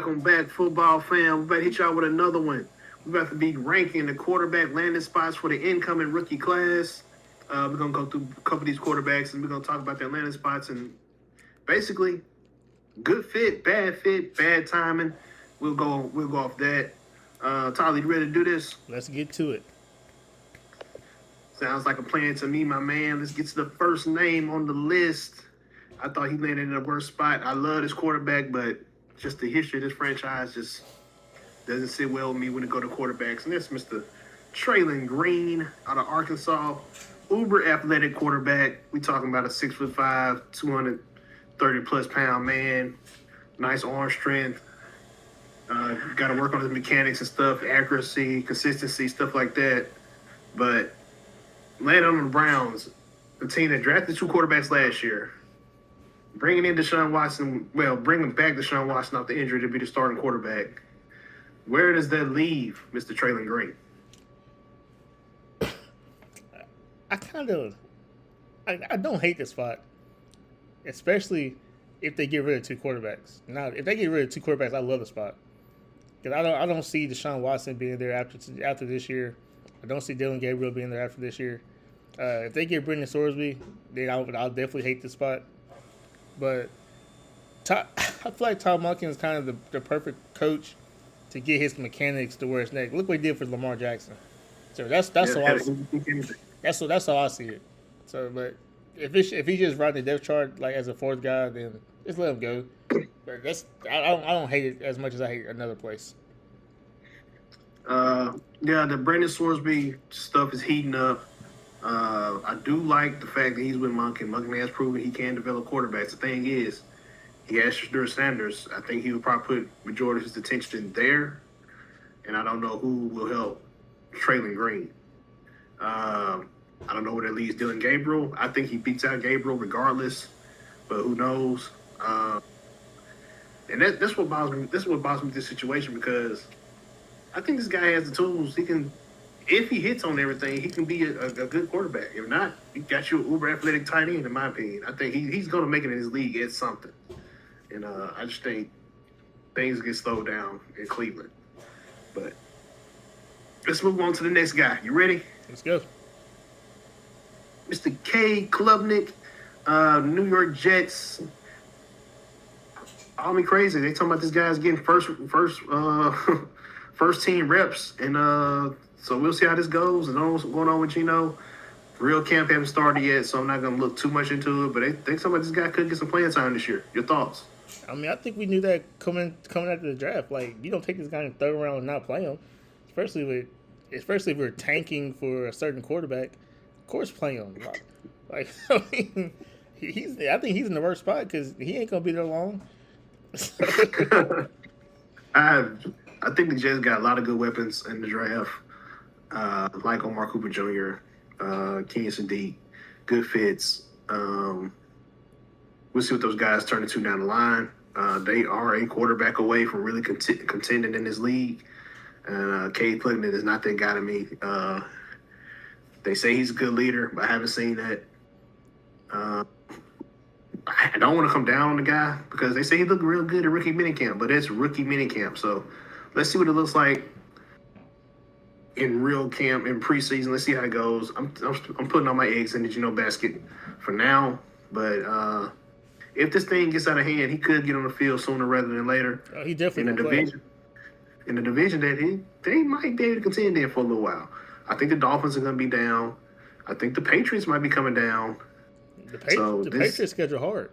Welcome back, football fam. We're about to hit y'all with another one. We're about to be ranking the quarterback landing spots for the incoming rookie class. We're gonna go through a couple of these quarterbacks, and we're gonna talk about their landing spots and basically good fit, bad timing. We'll go off that. Tyler, you ready to do this? Let's get to it. Sounds like a plan to me, my man. Let's get to the first name on the list. I thought he landed in the worst spot. I love this quarterback, but just the history of this franchise just doesn't sit well with me when it go to quarterbacks. And that's Mr. Traylon Green out of Arkansas. Uber athletic quarterback. We talking about a 6'5", 230+ pound man. Nice arm strength. Got to work on his mechanics and stuff, accuracy, consistency, stuff like that. But landing on the Browns, the team that drafted two quarterbacks last year, bringing in Deshaun Watson, bringing back Deshaun Watson off the injury to be the starting quarterback. Where does that leave Mr. Traylon Green? I kind of, I don't hate this spot, especially if they get rid of two quarterbacks. Now, if they get rid of two quarterbacks, I love the spot because I don't see Deshaun Watson being there after this year. I don't see Dylan Gabriel being there after this year. If they get Brendan Sorsby, then I'll definitely hate the spot. But I feel like Tom Monken is kind of the perfect coach to get his mechanics to where it's next. Look what he did for Lamar Jackson. So that's how I see it. So, but if he just riding the depth chart like as a fourth guy, then just let him go. But I don't hate it as much as I hate another place. Yeah, the Brendan Sorsby stuff is heating up. I do like the fact that he's with Monken. Monken has proven he can develop quarterbacks. The thing is, he has Shedeur Sanders. I think he would probably put majority of his attention there, and I don't know who will help Traylon Green. I don't know where that leaves Dylan Gabriel. I think he beats out Gabriel regardless, but who knows? And that's what bothers me. This is what bothers me with this situation because I think this guy has the tools. He can, if he hits on everything, he can be a good quarterback. If not, he got you an uber athletic tight end, in my opinion. I think he's going to make it in his league at something. And I just think things get slowed down in Cleveland. But let's move on to the next guy. You ready? Let's go. Mr. K. Klubnik, New York Jets. All me crazy. They talking about this guy's getting first team reps, and so we'll see how this goes. And know what's going on with Gino. Real camp haven't started yet, so I'm not gonna look too much into it. But they think some of this guy could get some playing time this year. Your thoughts? I mean, I think we knew that coming after the draft. Like, you don't take this guy in the third round and not play him, especially if we're tanking for a certain quarterback. Of course, play him. Like I mean, I think he's in the worst spot because he ain't gonna be there long. I I think the Jets got a lot of good weapons in the draft, like Omar Cooper Jr., Kenyon Sadiq, good fits. We'll see what those guys turn into down the line. They are a quarterback away from really contending in this league. And Cade Klubnik is not that guy to me. They say he's a good leader, but I haven't seen that. I don't want to come down on the guy because they say he looked real good at rookie minicamp, but it's rookie minicamp. So let's see what it looks like in real camp in preseason. Let's see how it goes. I'm putting all my eggs in the basket for now, but if this thing gets out of hand, he could get on the field sooner rather than later. He definitely in the division. In the division that they might be able to contend in for a little while. I think the Dolphins are going to be down. I think the Patriots might be coming down. The Patriots schedule hard.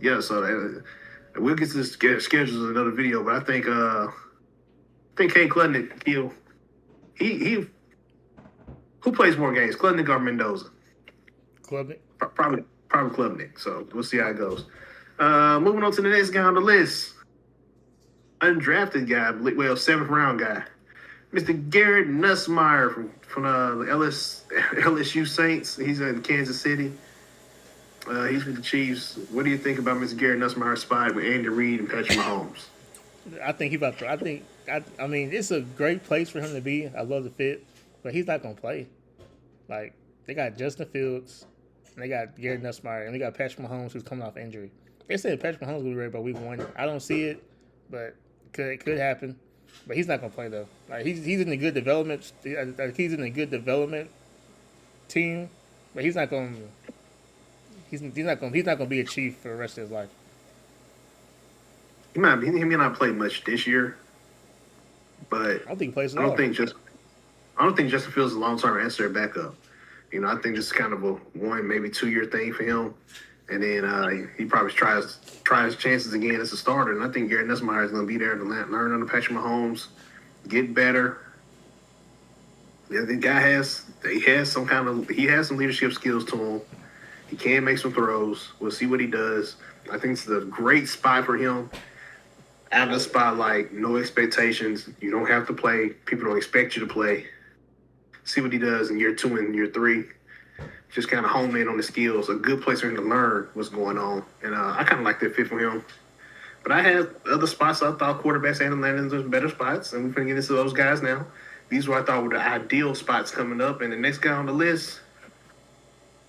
Yeah, so we'll get to the schedules in another video. But I think Cade Klubnik, he who plays more games, Klubnik or Mendoza? Klubnik. Probably Klubnik. So we'll see how it goes. Moving on to the next guy on the list, undrafted guy, seventh round guy, Mr. Garrett Nussmeier from the LSU Saints. He's in Kansas City. He's with the Chiefs. What do you think about Mr. Garrett Nussmeier's spot with Andy Reid and Patrick Mahomes? I think he's about to. I mean, it's a great place for him to be. I love the fit, but he's not gonna play. Like, they got Justin Fields, and they got Garrett Nussmeier, and they got Patrick Mahomes who's coming off injury. They said Patrick Mahomes will be ready by week 1. I don't see it, but it could happen. But he's not gonna play though. Like he's in a good development. He's in a good development team, but he's not gonna. He's not gonna be a Chief for the rest of his life. He may not play much this year, but I don't think he plays at I all. don't think Justin Fields is a long term answer at backup. I think this is kind of a 1, maybe 2 year thing for him, and then he probably tries his chances again as a starter. And I think Garrett Nussmeier is going to be there to learn under Patrick Mahomes, get better. Yeah, the guy has some leadership skills to him. He can make some throws. We'll see what he does. I think it's a great spot for him. Out of the spotlight, no expectations. You don't have to play. People don't expect you to play. See what he does in year 2 and year 3. Just kind of hone in on the skills. A good place for him to learn what's going on. And I kind of like that fit for him. But I had other spots I thought quarterbacks and landings was better spots, and we're going to get into those guys now. These were I thought were the ideal spots coming up. And the next guy on the list,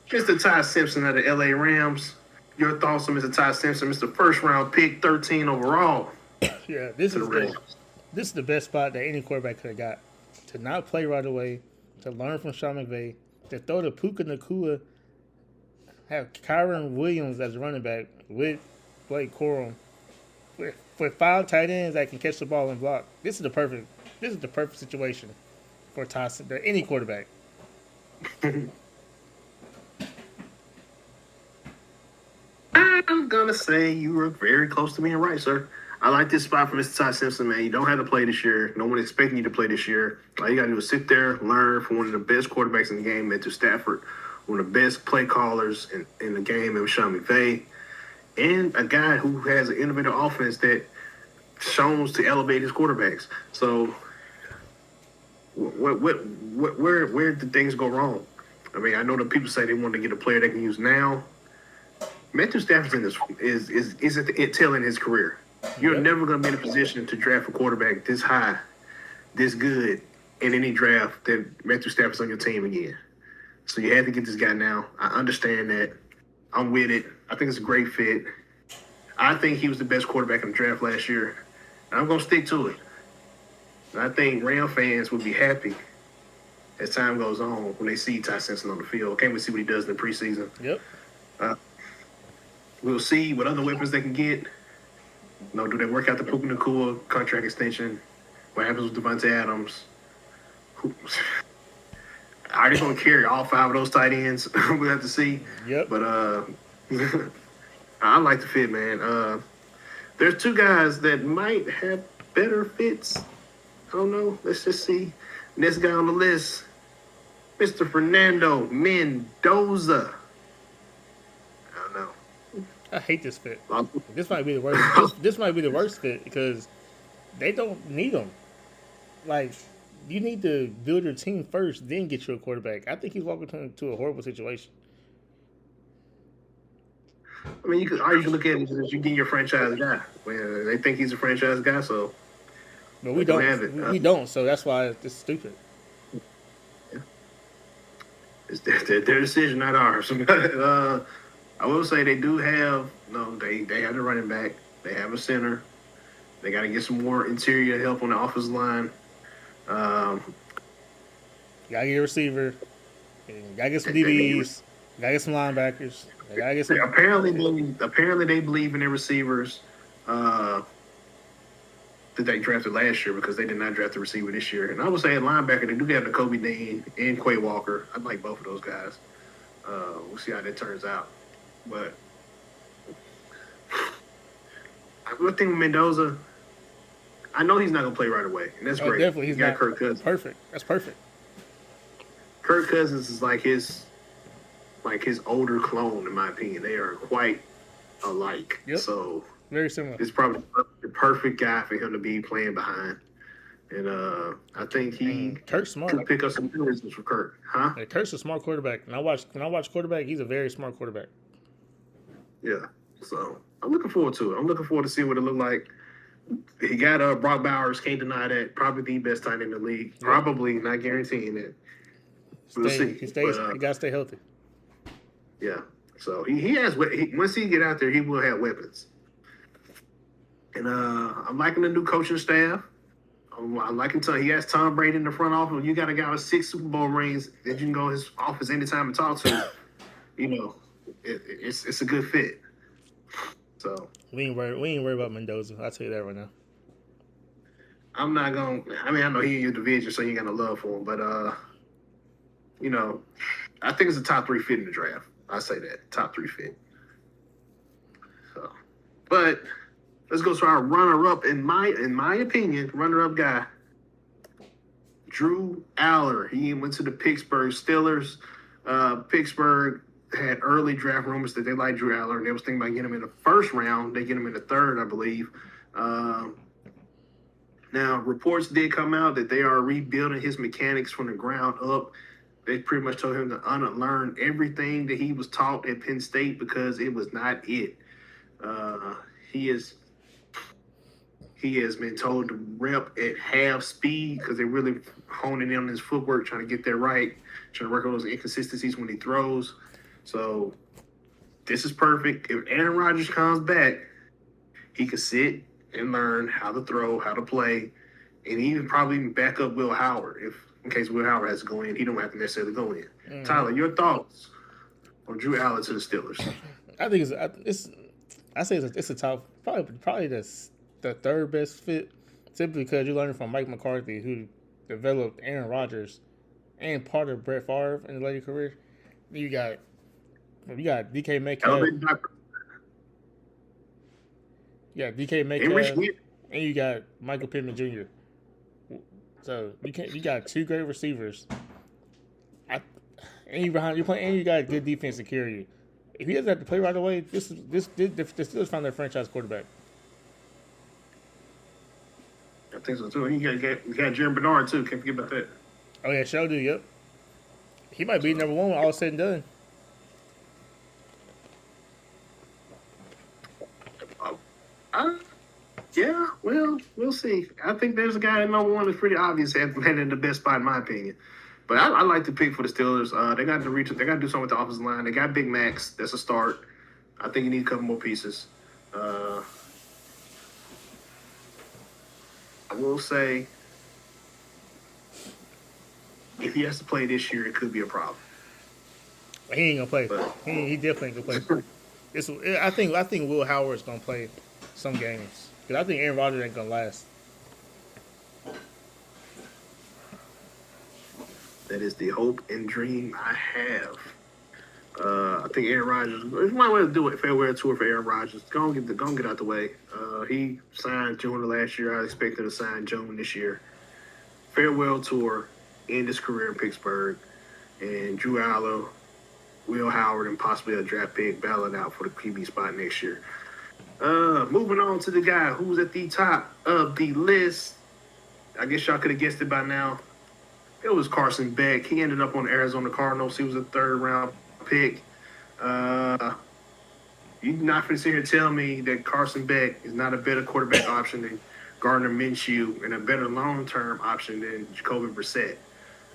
Mr. Ty Simpson of the LA Rams. Your thoughts on Mr. Ty Simpson, Mr. First round pick, 13 overall. Yeah, this is the best spot that any quarterback could have got. To not play right away, to learn from Sean McVay, to throw to Puka Nacua, have Kyron Williams as a running back with Blake Corum, with 5 tight ends that can catch the ball and block. This is the perfect situation for any quarterback. I'm gonna say you were very close to being right, sir. I like this spot for Mr. Ty Simpson, man. You don't have to play this year. No one expecting you to play this year. All you got to do is sit there, learn from one of the best quarterbacks in the game, Matthew Stafford, one of the best play callers in the game, and Sean McVay, and a guy who has an innovative offense that shows to elevate his quarterbacks. So, where did things go wrong? I mean, I know that people say they want to get a player they can use now. Matthew Stafford is at the tail end of his career. You're never going to be in a position to draft a quarterback this high, this good, in any draft that Matthew Stafford's on your team again. So you had to get this guy now. I understand that. I'm with it. I think it's a great fit. I think he was the best quarterback in the draft last year. And I'm going to stick to it. And I think Ram fans will be happy as time goes on when they see Ty Simpson on the field. Can't wait to see what he does in the preseason. Yep. We'll see what other weapons they can get. Do they work out the Puka Nacua contract extension? What happens with Devontae Adams? Are they going to carry all 5 of those tight ends? We'll have to see. Yep. But I like the fit, man. There's 2 guys that might have better fits. I don't know. Let's just see. Next guy on the list, Mr. Fernando Mendoza. I hate this fit. This might be the worst. This might be the worst fit because they don't need them. Like, you need to build your team first, then get you a quarterback. I think he's walking into a horrible situation. I mean, you can look at it as you get your franchise guy. When they think he's a franchise guy, so. But we don't have it. We don't, so that's why it's stupid. Yeah. It's their decision, not ours. I will say they do have they have the running back, they have a center, they got to get some more interior help on the offensive line. Gotta get a receiver, gotta get some DBs, gotta get some linebackers. Gotta get some... Apparently they believe in their receivers that they drafted last year because they did not draft the receiver this year. And I would say at linebacker they do have the Kobe Dean and Quay Walker. I like both of those guys. We'll see how that turns out. But I would think Mendoza, I know he's not going to play right away, and that's great. Definitely, he's got not. Kirk Cousins. Perfect. That's perfect. Kirk Cousins is like his older clone, in my opinion. They are quite alike. Yep. So very similar. It's probably the perfect guy for him to be playing behind. And I think Kirk's smart. Could pick up some business for Kirk, huh? Yeah, Kirk's a smart quarterback. When I watch quarterback, he's a very smart quarterback. Yeah. So I'm looking forward to it. I'm looking forward to see what it look like. He got Brock Bowers, can't deny that. Probably the best tight end in the league. Yeah. Probably, not guaranteeing it. We'll see. He gotta stay healthy. Yeah. So he has once he get out there, he will have weapons. And I'm liking the new coaching staff. I'm liking he has Tom Brady in the front office. You got a guy with 6 Super Bowl rings that you can go his office anytime and talk to. You know, it's a good fit. So We ain't worried about Mendoza. I'll tell you that right now. I'm not gonna. I mean, I know he in your division, so you ain't got no love for him. But you know, I think it's a top 3 fit in the draft. I say that top 3 fit. So, but let's go to our runner-up. In my opinion, runner-up guy, Drew Aller. He went to the Pittsburgh Steelers. Pittsburgh had early draft rumors that they liked Drew Aller, and they was thinking about getting him in the first round. They get him in the third, I believe. Now, reports did come out that they are rebuilding his mechanics from the ground up. They pretty much told him to unlearn everything that he was taught at Penn State because it was not it. He has been told to rep at half speed because they're really honing in on his footwork, trying to get that right, trying to work on those inconsistencies when he throws. So this is perfect. If Aaron Rodgers comes back, he could sit and learn how to throw, how to play, and even probably back up Will Howard if in case Will Howard has to go in. He don't have to necessarily go in. Mm-hmm. Tyler, your thoughts on Drew Aller to the Steelers? I think it's a top probably the third best fit, simply because you learned from Mike McCarthy, who developed Aaron Rodgers and part of Brett Favre in the later career. You got DK Metcalf. Yeah, DK Metcalf, and you got Michael Pittman Jr. So you got 2 great receivers. And you got good defense to carry you. If he doesn't have to play right away, the Steelers found their franchise quarterback. I think so too. You got Jeremy Bernard too. Can't forget about that. Oh yeah, sure do. Yep. He might be number 1 when all said and done. Yeah, well, we'll see. I think there's a guy at number 1 that's pretty obvious at landing in the best spot in my opinion. But I like to pick for the Steelers. They got to reach. They got to do something with the offensive line. They got Big Max. That's a start. I think you need a couple more pieces. I will say, if he has to play this year, it could be a problem. He ain't gonna play. But, he definitely ain't gonna play. I think Will Howard's gonna play some games because I think Aaron Rodgers ain't gonna last. That is the hope and dream I have. I think Aaron Rodgers. It's my way to do it. Farewell tour for Aaron Rodgers. Go get out the way. He signed June of last year. I expect him to sign June this year. Farewell tour. End his career in Pittsburgh, and Drew Aller, Will Howard, and possibly a draft pick battling out for the QB spot next year. Moving on to the guy who's at the top of the list. I guess y'all could have guessed it by now. It was Carson Beck. He ended up on the Arizona Cardinals. He was a 3rd-round pick. You're not going to sit here and tell me that Carson Beck is not a better quarterback option than Gardner Minshew and a better long-term option than Jacoby Brissett.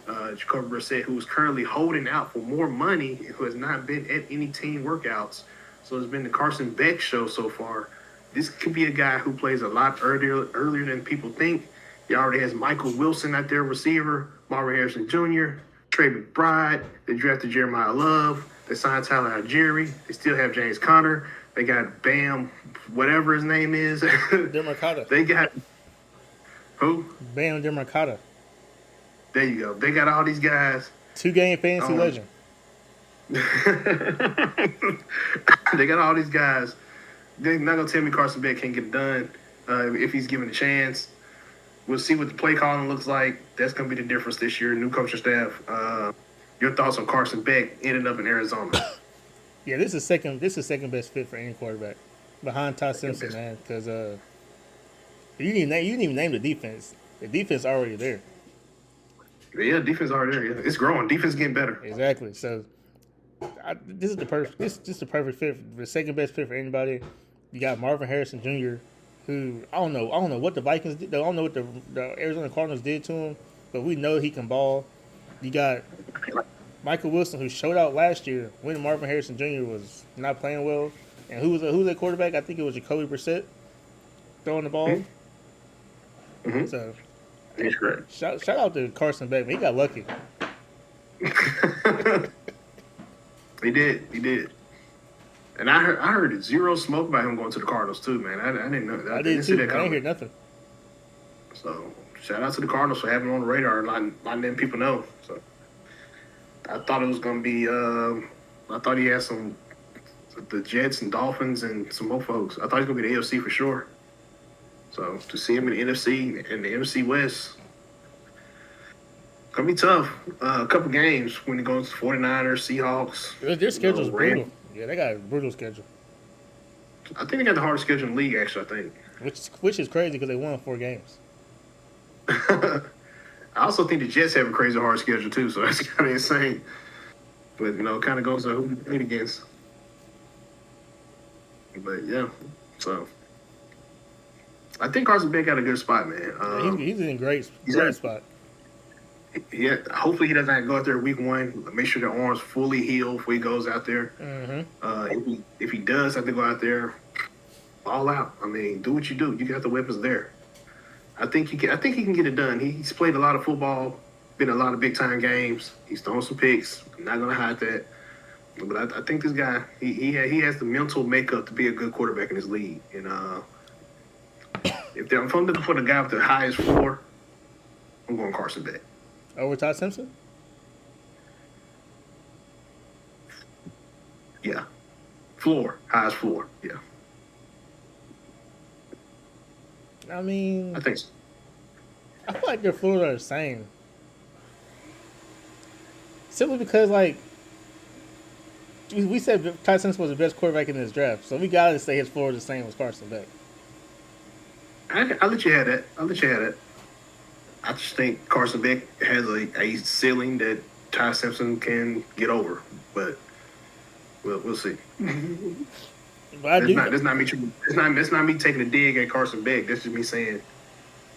Jacoby Brissett, who is currently holding out for more money, who has not been at any team workouts. So it's been the Carson Beck show so far. This could be a guy who plays a lot earlier than people think. He already has Michael Wilson out there, receiver, Marvin Harrison Jr., Trey McBride. They drafted Jeremiah Love. They signed Tyler Algieri. They still have James Conner. They got Bam, whatever his name is. DeMarcado. They got who? Bam DeMarcado. There you go. They got all these guys. 2-game fantasy legend. They got all these guys. They're not going to tell me Carson Beck can't get it done if he's given a chance. We'll see what the play calling looks like. That's going to be the difference this year. New coaching staff. Your thoughts on Carson Beck ending up in Arizona? Yeah, this is second best fit for any quarterback behind Todd Simpson, man. Because you didn't even name the defense. The defense already there. Yeah, defense already there. Yeah. It's growing. Defense getting better. Exactly. So this is the perfect fit. The second best fit for anybody. You got Marvin Harrison Jr., who I don't know what the Vikings did. I don't know what the Arizona Cardinals did to him, but we know he can ball. You got Michael Wilson, who showed out last year when Marvin Harrison Jr. was not playing well. And who was that quarterback? I think it was Jacoby Brissett. throwing the ball. Mm-hmm. So He's great. shout out to Carson Beck. He got lucky. He did. And I heard zero smoke about him going to the Cardinals too, man. I didn't know that. I did too. See that I didn't coming. hear nothing. So shout out to the Cardinals for having him on the radar and letting people know. So I thought it was gonna be. I thought he had the Jets and Dolphins and some more folks. I thought he was gonna be the AFC for sure. So to see him in the NFC and the NFC West, gonna be tough. A couple games when it goes to 49ers, Seahawks. Their schedule's brutal. Rams. Yeah, they got a brutal schedule. I think they got the hardest schedule in the league. Actually, I think. Which is crazy because they won 4 games. I also think the Jets have a crazy hard schedule too, so that's kind of insane. But it kind of goes to who you play against. But yeah, so I think Carson Beck got a good spot, man. He's in great spot. Yeah, hopefully he doesn't have to go out there week 1. Make sure the arm's fully healed before he goes out there. Mm-hmm. If he does have to go out there, all out. I mean, do what you do. You got the weapons there. I think he can get it done. He's played a lot of football, been in a lot of big time games. He's thrown some picks. I'm not gonna hide that. But I think this guy he has the mental makeup to be a good quarterback in this league. And if I'm looking for the guy with the highest floor, I'm going Carson Beck. Over Todd Simpson? Yeah. Highest floor. Yeah. I mean, I think so. I feel like their floors are the same. Simply because, like, we said Todd Simpson was the best quarterback in this draft, so we gotta say his floor is the same as Carson Beck. I'll let you have that. I just think Carson Beck has a ceiling that Ty Simpson can get over, but we'll see. But That's not me taking a dig at Carson Beck. That's just me saying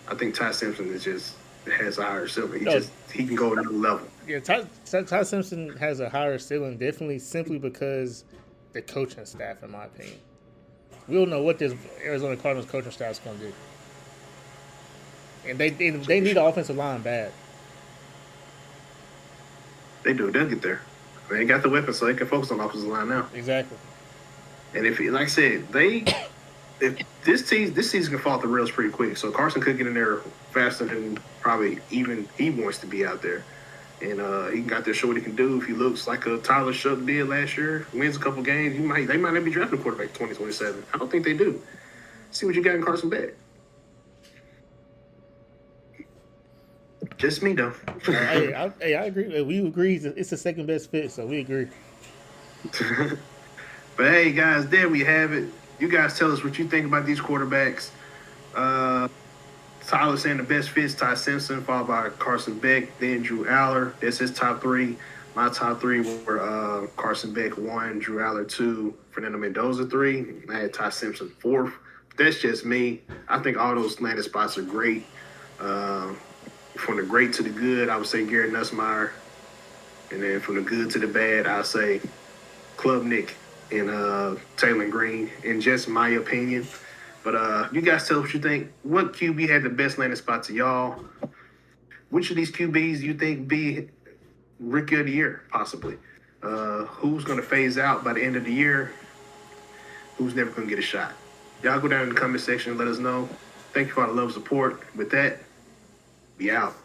I think Ty Simpson has a higher ceiling. He can go another level. Yeah, Todd Simpson has a higher ceiling, definitely simply because the coaching staff, in my opinion. We don't know what this Arizona Cardinals coaching staff is going to do. And they need the offensive line bad. They do. They'll get there. They got the weapons, so they can focus on the offensive line now. Exactly. And if, like I said, if this season can fall off the rails pretty quick, so Carson could get in there faster than probably even he wants to be out there. And he got there, show what he can do. If he looks like a Tyler Shough did last year, wins a couple games, they might not be drafting a quarterback 2027. I don't think they do. See what you got in Carson Beck. Just me though. I agree. We agree it's the second best fit, so we agree. But hey, guys, there we have it. You guys tell us what you think about these quarterbacks. Tyler saying the best fit is Ty Simpson, followed by Carson Beck, then Drew Aller. That's his top 3. My top 3 were Carson Beck 1, Drew Aller 2, Fernando Mendoza 3. I had Ty Simpson 4th. That's just me. I think all those landing spots are great. From the great to the good, I would say Garrett Nussmeier. And then from the good to the bad, I'll say Klubnik and Taylor Green, in just my opinion. But you guys tell us what you think. What QB had the best landing spot to y'all? Which of these QBs do you think be Rookie of the Year, possibly? Who's going to phase out by the end of the year? Who's never going to get a shot? Y'all go down in the comment section and let us know. Thank you for all the love and support. With that, be out.